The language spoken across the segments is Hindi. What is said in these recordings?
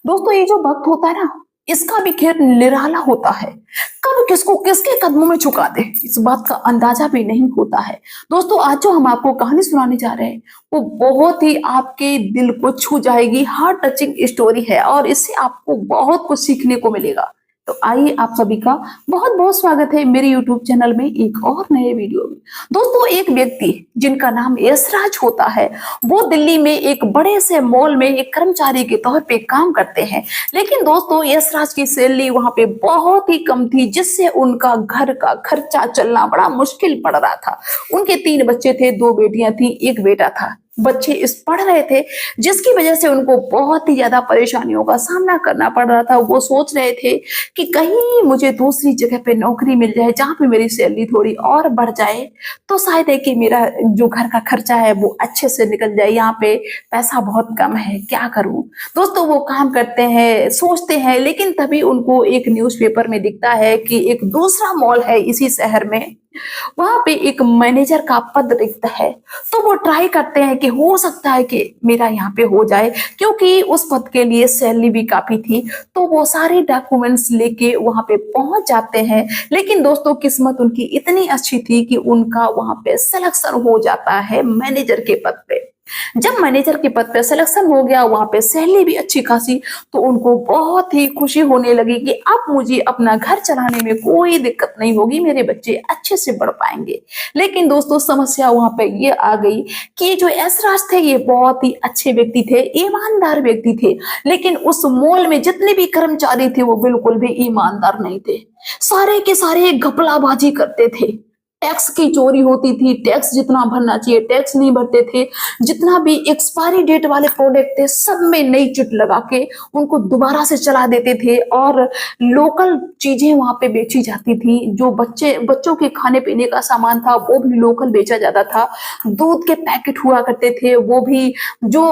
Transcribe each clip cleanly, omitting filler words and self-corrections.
दोस्तों ये जो वक्त होता है ना, इसका भी खेल निराला होता है। कब किसको किसके कदमों में झुका दे इस बात का अंदाजा भी नहीं होता है। दोस्तों आज जो हम आपको कहानी सुनाने जा रहे हैं वो बहुत ही आपके दिल को छू जाएगी, हार्ट टचिंग स्टोरी है और इससे आपको बहुत कुछ सीखने को मिलेगा। तो आइए आप सभी का बहुत बहुत स्वागत है मेरे YouTube चैनल में एक और नए वीडियो में। दोस्तों एक व्यक्ति जिनका नाम यशराज होता है, वो दिल्ली में एक बड़े से मॉल में एक कर्मचारी के तौर पे काम करते हैं। लेकिन दोस्तों यशराज की सैलरी वहां पे बहुत ही कम थी, जिससे उनका घर का खर्चा चलना बड़ा मुश्किल पड़ रहा था। उनके 3 बच्चे थे, 2 बेटियां थी, 1 बेटा था। बच्चे इस पढ़ रहे थे, जिसकी वजह से उनको बहुत ही ज्यादा परेशानियों का सामना करना पड़ रहा था। वो सोच रहे थे कि कहीं मुझे दूसरी जगह पे नौकरी मिल जाए जहां पे मेरी सैलरी थोड़ी और बढ़ जाए, तो शायद है कि मेरा जो घर का खर्चा है वो अच्छे से निकल जाए। यहाँ पे पैसा बहुत कम है, क्या करूं। दोस्तों वो काम करते हैं, सोचते हैं, लेकिन तभी उनको एक न्यूज़पेपर में दिखता है कि एक दूसरा मॉल है इसी शहर में, वहां पे एक मैनेजर का पद रिक्त है। तो वो ट्राई करते हैं कि हो सकता है कि मेरा यहाँ पे हो जाए, क्योंकि उस पद के लिए सैलरी भी काफी थी। तो वो सारे डॉक्यूमेंट्स लेके वहां पे पहुंच जाते हैं। लेकिन दोस्तों किस्मत उनकी इतनी अच्छी थी कि उनका वहां पे सिलेक्शन हो जाता है मैनेजर के पद पे। जब मैनेजर के पद पे सिलेक्शन हो गया, वहां पे सैलरी भी अच्छी खासी, तो उनको बहुत ही खुशी होने लगी कि अब मुझे अपना घर चलाने में कोई दिक्कत नहीं होगी, मेरे बच्चे अच्छे से बढ़ पाएंगे। लेकिन दोस्तों समस्या वहां पे ये आ गई कि जो ऐशराज थे ये बहुत ही अच्छे व्यक्ति थे, ईमानदार व्यक्ति थे। लेकिन उस मॉल में जितने भी कर्मचारी थे वो बिल्कुल भी ईमानदार नहीं थे। सारे के सारे घपलाबाजी करते थे, टैक्स की चोरी होती थी, टैक्स जितना भरना चाहिए टैक्स नहीं भरते थे। जितना भी एक्सपायरी डेट वाले प्रोडक्ट थे सब में नई चिट लगा के उनको दोबारा से चला देते थे। और लोकल चीजें वहां पे बेची जाती थी, जो बच्चों के खाने पीने का सामान था वो भी लोकल बेचा जाता था। दूध के पैकेट हुआ करते थे, वो भी जो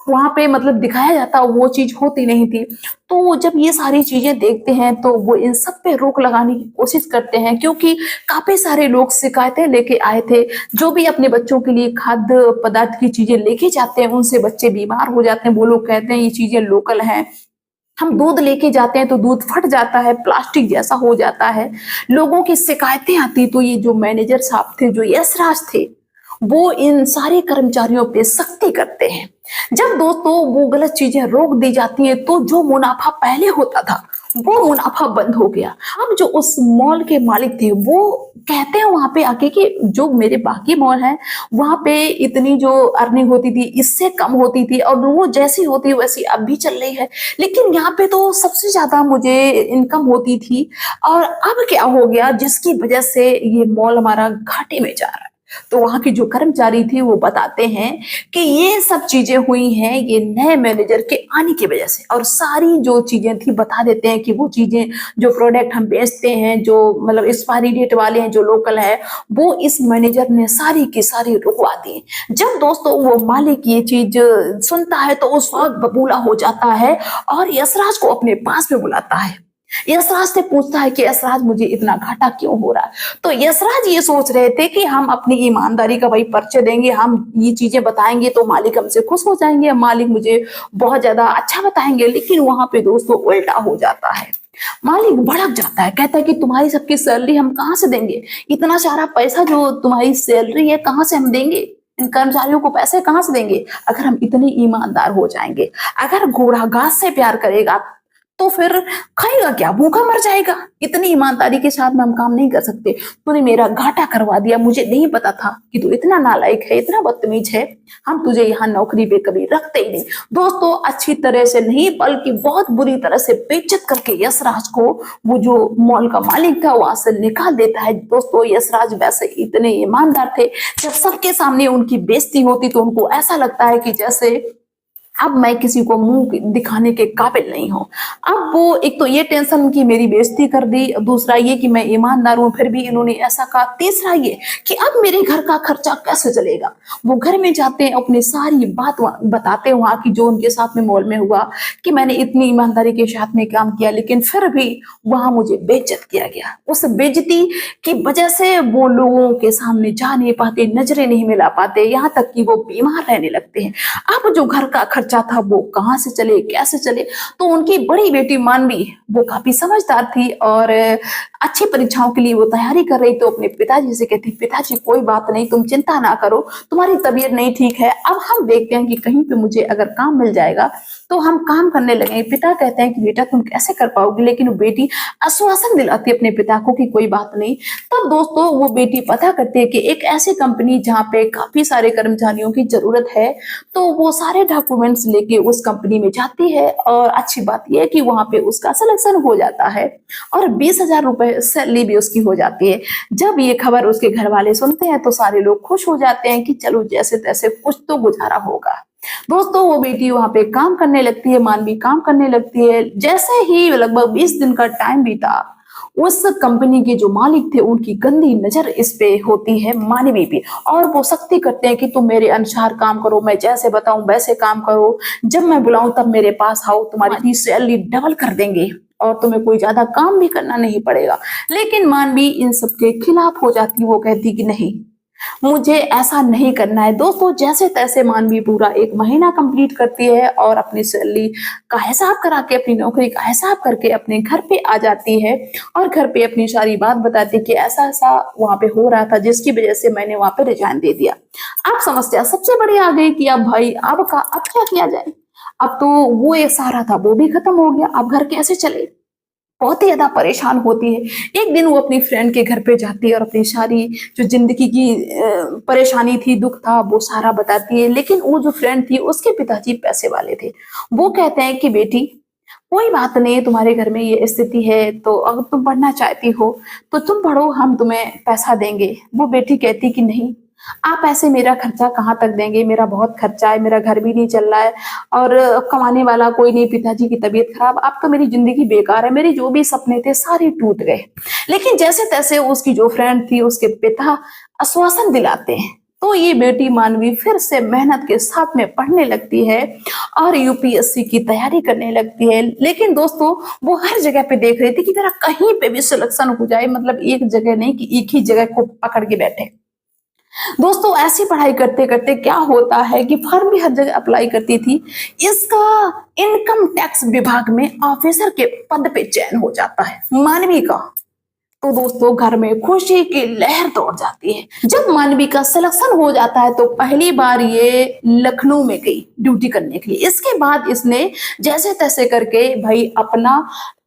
वहां पे मतलब दिखाया जाता वो चीज होती नहीं थी। तो जब ये सारी चीजें देखते हैं तो वो इन सब पे रोक लगाने की कोशिश करते हैं, क्योंकि काफी सारे लोग शिकायतें लेके आए थे। जो भी अपने बच्चों के लिए खाद्य पदार्थ की चीजें लेके जाते हैं उनसे बच्चे बीमार हो जाते हैं। वो लोग कहते हैं ये चीजें लोकल हैं। हम दूध लेके जाते हैं तो दूध फट जाता है, प्लास्टिक जैसा हो जाता है। लोगों की शिकायतें आती, तो ये जो मैनेजर साहब थे, जो यशराज थे, वो इन सारे कर्मचारियों पे सख्ती करते हैं। जब दोस्तों वो गलत चीजें रोक दी जाती हैं तो जो मुनाफा पहले होता था वो मुनाफा बंद हो गया। अब जो उस मॉल के मालिक थे वो कहते हैं वहां पे आके कि जो मेरे बाकी मॉल हैं वहां पे इतनी जो अर्निंग होती थी इससे कम होती थी, और वो जैसी होती वैसी अब भी चल रही है, लेकिन यहाँ पे तो सबसे ज्यादा मुझे इनकम होती थी। और अब क्या हो गया जिसकी वजह से ये मॉल हमारा घाटे में जा रहा है। तो वहां की जो कर्मचारी थी वो बताते हैं कि ये सब चीजें हुई हैं ये नए मैनेजर के आने की वजह से। और सारी जो चीजें थी बता देते हैं कि वो चीजें जो प्रोडक्ट हम बेचते हैं, जो मतलब एक्सपायरी डेट वाले हैं, जो लोकल है, वो इस मैनेजर ने सारी की सारी रुकवा दी। जब दोस्तों वो मालिक ये चीज सुनता है तो उस वक्त बबूला हो जाता है और यशराज को अपने पास में बुलाता है। यशराज से पूछता है कि यशराज मुझे इतना घाटा क्यों हो रहा है। तो यशराज ये सोच रहे थे कि हम अपनी ईमानदारी का भाई परिचय देंगे, हम ये चीजें बताएंगे तो मालिक हमसे खुश हो जाएंगे, मालिक मुझे बहुत ज्यादा अच्छा बताएंगे। लेकिन वहां पे दोस्तों उल्टा हो जाता है। मालिक भड़क जाता है, कहता है कि तुम्हारी सबकी सैलरी हम कहाँ से देंगे, इतना सारा पैसा जो तुम्हारी सैलरी है कहाँ से हम देंगे, इन कर्मचारियों को पैसे कहाँ से देंगे अगर हम इतने ईमानदार हो जाएंगे। अगर घोड़ा घास से प्यार करेगा तो फिर खाएगा क्या, भूखा मर जाएगा। इतनी ईमानदारी के साथ में हम काम नहीं कर सकते। तूने मेरा घाटा करवा दिया, मुझे नहीं पता था कि तू इतना नालायक है, इतना बदतमीज है, हम तुझे यहाँ नौकरी पे कभी रखते ही नहीं। दोस्तों अच्छी तरह से नहीं बल्कि बहुत बुरी तरह से बेइज्जत करके यशराज को वो जो मॉल का मालिक था वहां से निकाल देता है। दोस्तों यशराज वैसे इतने ईमानदार थे, जब सबके सामने उनकी बेइज्जती होती तो उनको ऐसा लगता है कि जैसे अब मैं किसी को मुंह दिखाने के काबिल नहीं हूं। अब वो एक तो ये टेंशन कि मेरी बेइज्जती कर दी, दूसरा ये कि मैं ईमानदार हूं फिर भी इन्होंने ऐसा कहा, तीसरा ये कि अब मेरे घर का खर्चा कैसे चलेगा। वो घर में जाते हैं, अपनी सारी बात बताते हैं वहां की जो उनके साथ में मॉल में हुआ, कि मैंने इतनी ईमानदारी के साथ में काम किया लेकिन फिर भी वहां मुझे बेइज्जत किया गया। उस बेइज्जती की वजह से वो लोगों के सामने जा नहीं पाते, नजरें नहीं मिला पाते, यहाँ तक कि वो बीमार रहने लगते हैं। अब जो घर का खर्चा खर्चा था वो कहाँ से चले, कैसे चले। तो उनकी बड़ी बेटी मानवी वो काफी समझदार थी और अच्छी परीक्षाओं के लिए वो तैयारी कर रही। तो अपने पिताजी से कहती, पिताजी कोई बात नहीं, तुम चिंता ना करो, तुम्हारी तबीयत नहीं ठीक है, अब हम देखते हैं कि कहीं पे मुझे अगर काम मिल जाएगा तो हम काम करने लगेंगे। पिता कहते हैं कि बेटा तुम कैसे कर पाओगी, लेकिन वो बेटी आश्वासन दिलाती है अपने पिता को कि कोई बात नहीं। तब दोस्तों वो बेटी पता करती है कि एक ऐसी कंपनी जहाँ पे काफी सारे कर्मचारियों की जरूरत है। तो वो सारे डॉक्यूमेंट्स लेके उस कंपनी में जाती है और अच्छी बात यह है कि वहां पे उसका सिलेक्शन हो जाता है और 20,000 रुपए सैलरी भी उसकी हो जाती है। जब ये खबर उसके घर वाले सुनते हैं तो सारे लोग खुश हो जाते हैं कि चलो जैसे तैसे कुछ तो गुजारा होगा। दोस्तों वो बेटी वहां पे काम करने लगती है, मानवी काम करने लगती है। जैसे ही लगभग 20 दिन का टाइम बीता, उस कंपनी के जो मालिक थे उनकी गंदी नजर इस पे होती है मानवी पे, और वो सख्ती करते हैं कि तुम मेरे अनुसार काम करो, मैं जैसे बताऊं वैसे काम करो, जब मैं बुलाऊं तब मेरे पास आओ, तुम्हारी सैलरी डबल कर देंगे और तुम्हें कोई ज्यादा काम भी करना नहीं पड़ेगा। लेकिन मानवी इन सब के खिलाफ हो जाती, वो कहती कि नहीं, मुझे ऐसा नहीं करना है। दोस्तों जैसे तैसे मानवी पूरा 1 महीना कंप्लीट करती है और अपनी सैलरी का हिसाब करा के, अपनी नौकरी का हिसाब करके अपने घर पे आ जाती है और घर पे अपनी सारी बात बताती है कि ऐसा ऐसा वहां पे हो रहा था जिसकी वजह से मैंने वहां पे रिजाइन दे दिया। अब समस्या सबसे बड़ी आ गई कि अब भाई अब क्या किया जाए। अब तो वो एक सहारा था वो भी खत्म हो गया, अब घर कैसे चले। बहुत ही ज्यादा परेशान होती है। एक दिन वो अपनी फ्रेंड के घर पे जाती है और अपनी सारी जो जिंदगी की परेशानी थी, दुख था, वो सारा बताती है। लेकिन वो जो फ्रेंड थी उसके पिताजी पैसे वाले थे। वो कहते हैं कि बेटी कोई बात नहीं, तुम्हारे घर में ये स्थिति है तो अगर तुम पढ़ना चाहती हो तो तुम पढ़ो, हम तुम्हें पैसा देंगे। वो बेटी कहती कि नहीं, आप ऐसे मेरा खर्चा कहाँ तक देंगे, मेरा बहुत खर्चा है, मेरा घर भी नहीं चल रहा है और कमाने वाला कोई नहीं, पिताजी की तबीयत खराब, अब तो मेरी जिंदगी बेकार है, मेरे जो भी सपने थे सारे टूट गए। लेकिन जैसे तैसे उसकी जो फ्रेंड थी उसके पिता आश्वासन दिलाते हैं, तो ये बेटी मानवी फिर से मेहनत के साथ में पढ़ने लगती है और यूपीएससी की तैयारी करने लगती है। लेकिन दोस्तों वो हर जगह पे देख रही थी कि मेरा कहीं पे भी सिलेक्शन हो जाए, मतलब एक जगह नहीं कि एक ही जगह को पकड़ के बैठे। दोस्तों ऐसी पढ़ाई करते करते क्या होता है कि फॉर्म भी हर जगह अप्लाई करती थी, इसका इनकम टैक्स विभाग में ऑफिसर के पद पे चयन हो जाता है मानवी का। तो दोस्तों घर में खुशी की लहर दौड़ जाती है। जब मानवी का सिलेक्शन हो जाता है तो पहली बार ये लखनऊ में गई ड्यूटी करने के लिए। इसके बाद इसने जैसे तैसे करके भाई अपना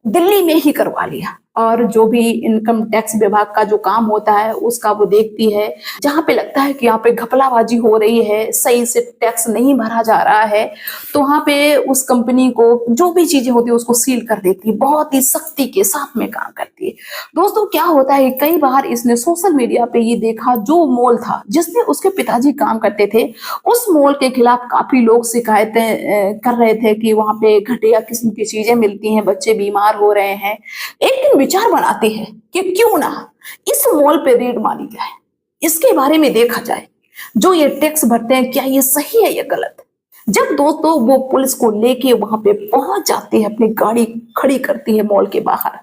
दिल्ली में ही करवा लिया और जो भी इनकम टैक्स विभाग का जो काम होता है उसका वो देखती है। जहां पे लगता है कि यहाँ पे घपलाबाजी हो रही है, सही से टैक्स नहीं भरा जा रहा है, तो वहां पे उस कंपनी को जो भी चीजें होती है उसको सील कर देती है। बहुत ही सख्ती के साथ में काम करती है। दोस्तों क्या होता है, कई बार इसने सोशल मीडिया पे ये देखा, जो मॉल था जिसमें उसके पिताजी काम करते थे, उस मॉल के खिलाफ काफी लोग शिकायतें कर रहे थे कि वहां पे घटिया किस्म की चीजें मिलती हैं, बच्चे बीमार हो रहे हैं। एक दिन विचार बनाती है कि क्यों ना इस मॉल पे रेड मारी जाए, इसके बारे में देखा जाए, जो ये टैक्स भरते हैं क्या ये सही है या गलत। जब दोस्तों वो पुलिस को लेके वहां पे पहुंच जाती है, अपनी गाड़ी खड़ी करती है मॉल के बाहर,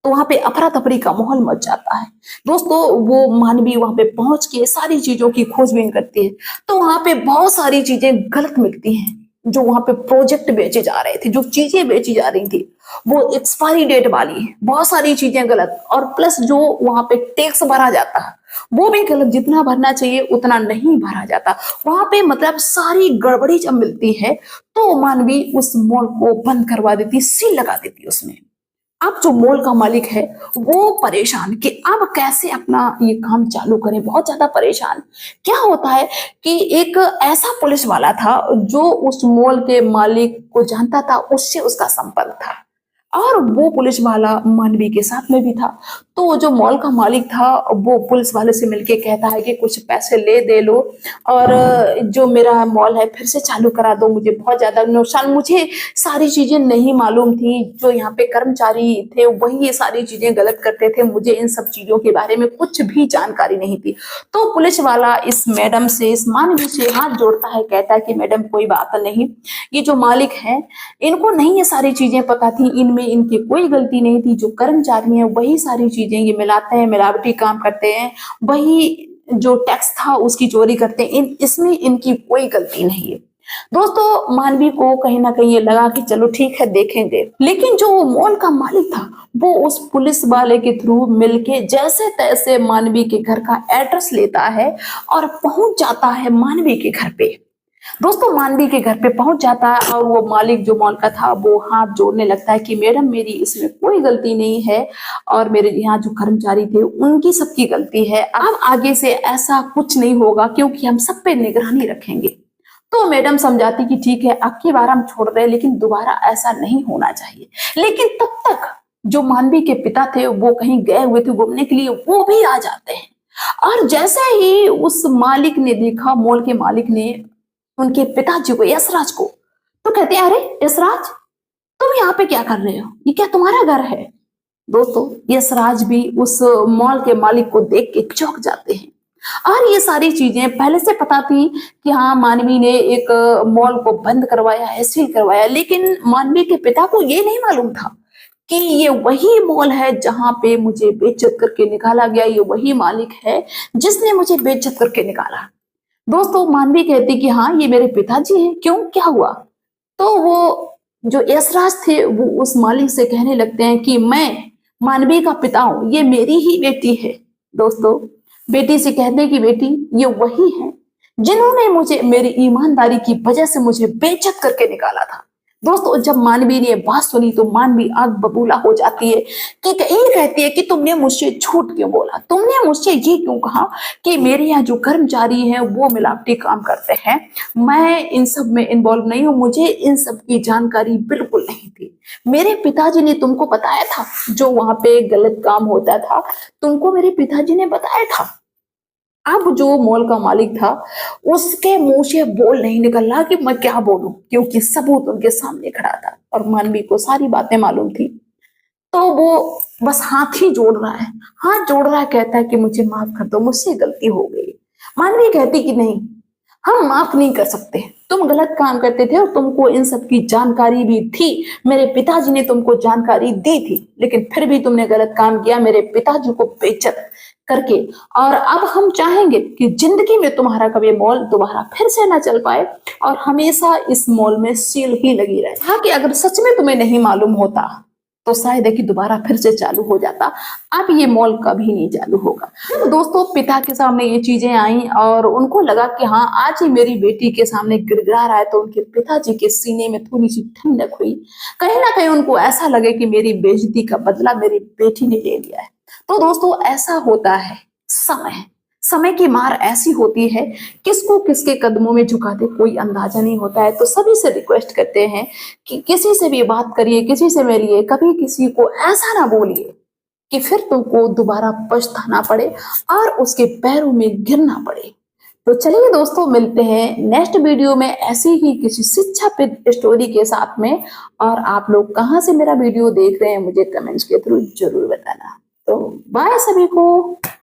तो वहां पे अफरा तफरी का माहौल मच जाता है। दोस्तों वो मानवी वहां पे पहुंच के सारी चीजों की खोजबीन करती है, तो वहां पे बहुत सारी चीजें गलत मिलती हैं। जो वहां पे प्रोजेक्ट बेचे जा रहे थे, जो चीजें बेची जा रही थी वो एक्सपायरी डेट वाली है, बहुत सारी चीजें गलत, और प्लस जो वहां पे टैक्स भरा जाता है वो भी गलत, जितना भरना चाहिए उतना नहीं भरा जाता वहां पे। मतलब सारी गड़बड़ी जब मिलती है तो मानवी उस मॉल को बंद करवा देती, सील लगा देती उसमें। अब जो मॉल का मालिक है वो परेशान कि अब कैसे अपना ये काम चालू करें, बहुत ज्यादा परेशान। क्या होता है कि एक ऐसा पुलिस वाला था जो उस मॉल के मालिक को जानता था, उससे उसका संपर्क था और वो पुलिस वाला मानवी के साथ में भी था। तो जो मॉल का मालिक था वो पुलिस वाले से मिलके कहता है कि कुछ पैसे ले दे लो और जो मेरा मॉल है फिर से चालू करा दो, मुझे बहुत ज्यादा नुकसान, मुझे सारी चीजें नहीं मालूम थी, जो यहाँ पे कर्मचारी थे वही ये सारी चीजें गलत करते थे, मुझे इन सब चीजों के बारे में कुछ भी जानकारी नहीं थी। तो पुलिस वाला इस मैडम से, इस मानवी से हाथ जोड़ता है, कहता है कि मैडम कोई बात नहीं, ये जो मालिक है इनको नहीं ये सारी चीजें पता थी, इनमें इनकी कोई गलती नहीं थी, जो कर्मचारी हैं वही सारी चीजें ये मिलाते हैं, मिलावटी काम करते हैं, वही जो टैक्स था उसकी चोरी करते हैं, इसमें इनकी कोई गलती नहीं है। दोस्तों मानवी को कहीं ना कहीं ये लगा कि चलो ठीक है देखेंगे, लेकिन जो वो मॉल का मालिक था वो उस पुलिस वाले के थ्रू मिलके जैसे तैसे मानवी के घर का एड्रेस लेता है और पहुंच जाता है मानवी के घर पे। दोस्तों मानवी के घर पे पहुंच जाता है और वो मालिक जो मॉल का था वो हाथ जोड़ने लगता है कि मैडम मेरी इसमें कोई गलती नहीं है और मेरे यहाँ जो कर्मचारी थे उनकी सबकी गलती है, अब आगे से ऐसा कुछ नहीं होगा क्योंकि हम सब पे निगरानी रखेंगे। तो मैडम समझाती कि ठीक है अब की बार हम छोड़ रहे हैं लेकिन दोबारा ऐसा नहीं होना चाहिए। लेकिन तब तक जो मानवी के पिता थे वो कहीं गए हुए थे घूमने के लिए, वो भी आ जाते हैं। और जैसे ही उस मालिक ने देखा, मॉल के मालिक ने उनके पिताजी को, यशराज को, तो कहते हैं अरे यशराज तुम यहाँ पे क्या कर रहे हो, ये क्या तुम्हारा घर है? दोस्तों यशराज भी उस मॉल के मालिक को देख के चौंक जाते हैं। और ये सारी चीजें पहले से पता थी कि हाँ मानवी ने एक मॉल को बंद करवाया है, सील करवाया, लेकिन मानवी के पिता को ये नहीं मालूम था कि ये वही मॉल है जहां पे मुझे बेइज्जत करके निकाला गया, ये वही मालिक है जिसने मुझे बेइज्जत करके निकाला। दोस्तों मानवी कहती कि हाँ ये मेरे पिताजी हैं, क्यों क्या हुआ? तो वो जो यशराज थे वो उस मालिक से कहने लगते हैं कि मैं मानवी का पिता हूं, ये मेरी ही बेटी है। दोस्तों बेटी से कहते हैं कि बेटी ये वही है जिन्होंने मुझे मेरी ईमानदारी की वजह से मुझे बेइज्जत करके निकाला था। दोस्तों जब मानवी ने ये बात सुनी तो मानवी आग बबूला हो जाती है कि कहीं कहती है कि तुमने मुझसे झूठ क्यों बोला, तुमने मुझसे ये क्यों कहा कि मेरे यहाँ जो कर्मचारी हैं वो मिलावटी काम करते हैं, मैं इन सब में इन्वॉल्व नहीं हूँ, मुझे इन सब की जानकारी बिल्कुल नहीं थी। मेरे पिताजी ने तुमको बताया था जो वहां पे गलत काम होता था, तुमको मेरे पिताजी ने बताया था। अब जो मॉल का मालिक था उसके मुंह से बोल नहीं निकल रहा कि मैं क्या बोलूं, क्योंकि सबूत उनके सामने खड़ा था और मानवी को सारी बातें मालूम थी। तो वो बस हाथ ही जोड़ रहा है, हाथ जोड़ रहा है, कहता है कि मुझे माफ कर दो, मुझसे गलती हो गई। मानवी कहती कि नहीं, हम माफ नहीं कर सकते, तुम गलत काम करते थे और तुमको इन सब की जानकारी भी थी, मेरे पिताजी ने तुमको जानकारी दी थी, लेकिन फिर भी तुमने गलत काम किया मेरे पिताजी को बेइज्जत करके। और अब हम चाहेंगे कि जिंदगी में तुम्हारा कभी मॉल दोबारा फिर से ना चल पाए और हमेशा इस मॉल में सील ही लगी रहे। हाँ कि अगर सच में तुम्हें नहीं मालूम होता तो शायद है कि दोबारा फिर से चालू हो जाता, अब ये मॉल कभी नहीं चालू होगा। तो दोस्तों पिता के सामने ये चीजें आई और उनको लगा कि हाँ आज ही मेरी बेटी के सामने गिड़गिड़ा रहा है, तो उनके पिताजी के सीने में थोड़ी सी ठंडक हुई। कहीं ना कहीं उनको ऐसा लगे कि मेरी बेइज्जती का बदला मेरी बेटी ने ले लिया है। तो दोस्तों ऐसा होता है, समय समय की मार ऐसी होती है, किसको किसके कदमों में झुका दे कोई अंदाजा नहीं होता है। तो सभी से रिक्वेस्ट करते हैं कि किसी से भी बात करिए, किसी से मिलिए, कभी किसी को ऐसा ना बोलिए कि फिर तुमको दोबारा पछताना पड़े और उसके पैरों में गिरना पड़े। तो चलिए दोस्तों मिलते हैं नेक्स्ट वीडियो में ऐसी ही किसी शिक्षाप्रद स्टोरी के साथ में। और आप लोग कहाँ से मेरा वीडियो देख रहे हैं मुझे कमेंट्स के थ्रू जरूर बताना। तो बाय सभी को।